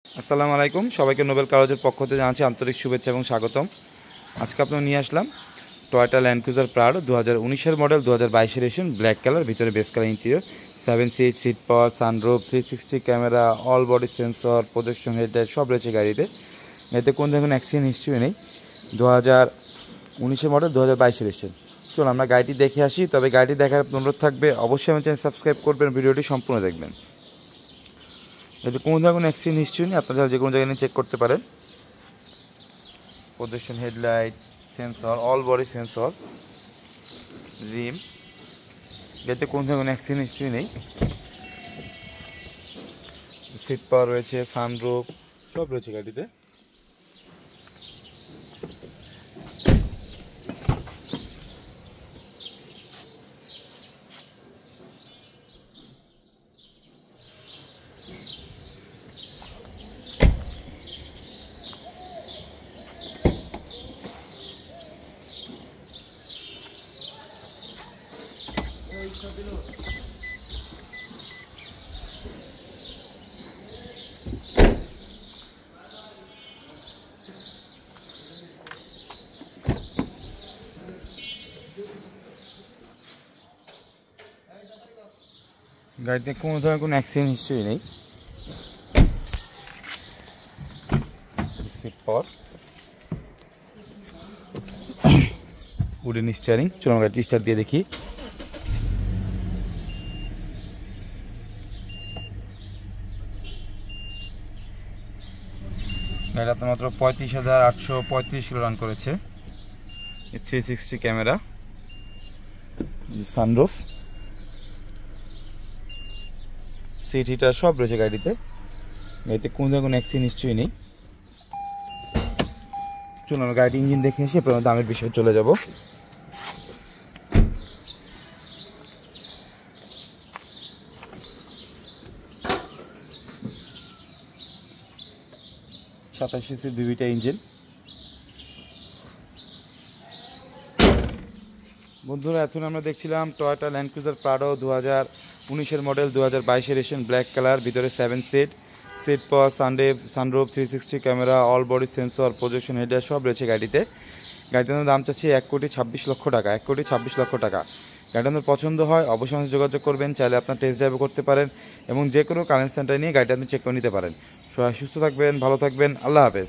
আসসালামু আলাইকুম, সবাইকে নোবেল কারজের পক্ষ থেকে জানাচ্ছি আন্তরিক শুভেচ্ছা এবং স্বাগতম। আজকে আপনার নিয়ে আসলাম টয়োটা ল্যান্ড ক্রুজার প্রাডো 2019-এর মডেল, 2022-এর এডিশন, ব্ল্যাক কালার, ভিতরে base colour interior, 7 seat, seat power, sunroof, 360 camera, all body sensor, projection headlight সব রয়েছে গাড়িতে। এতে কোন ধরনের অ্যাক্সিডেন্ট হিস্ট্রি নেই। 2019-এর মডেল, 2022-এর এডিশন। চলুন আমরা গাড়িটি দেখে আসি। তবে গাড়িটি দেখার অনুরোধ থাকবে, অবশ্যই আমার চ্যানেল সাবস্ক্রাইব করবেন, ভিডিওটি সম্পূর্ণ দেখবেন। এতে কোনো ধরনের কোনো অ্যাক্সিডেন্ট হিস্ট্রি নেই, আপনারা যে কোনো জায়গায় নিয়ে চেক করতে পারেন। Projection headlight, sensor, all body sensor, rim, যাতে কোনো ধরনের কোনো অ্যাক্সিডেন্ট হিস্ট্রি নেই। সিট পাওয়ার রয়েছে, সানরুফ সব রয়েছে গাড়িতে। গাড়িতে কোনো ধরনের কোনো অ্যাক্সিডেন্ট হিস্ট্রি নেই। Seat power, wooden steering. চলুন গাড়িটি স্টার্ট দিয়ে দেখি। গাড়িটা আপনার মাত্র 35,835 কিলো রান করেছে। 360 ক্যামেরা, সানরুফ, সিট হিটার সব রয়েছে গাড়িতে। গাড়িতে কোনো ধরনের কোনো অ্যাক্সিডেন্ট হিস্ট্রি নেই। চলুন আমরা গাড়ির ইঞ্জিন দেখে এসে আপনার দামের বিষয়ে চলে যাব। সাতাশ সিসির ভিভিটা ইঞ্জিন। বন্ধুরা, এখন আমরা দেখছিলাম টয়োটা ল্যান্ড ক্রুজার প্রাডো 2019-এর মডেল, 2022-এর এডিশন, ব্ল্যাক কালার, ভিতরে 7 seat, seat power, sunroof, 360 camera, all body sensor, projection headlight সব রয়েছে গাড়িতে। গাড়িটার দাম চাচ্ছি 1,26,00,000 টাকা। 1,26,00,000 টাকা। গাড়িটা আপনার পছন্দ হয় অবশ্যই আমাদের যোগাযোগ করবেন। চাইলে আপনার টেস্ট ড্রাইভও করতে পারেন এবং যে কোনো কারেন্ট সেন্টার নিয়ে গাড়িটা আপনি চেক করে নিতে পারেন। সবাই সুস্থ থাকবেন, ভালো থাকবেন, আল্লাহ হাফেজ।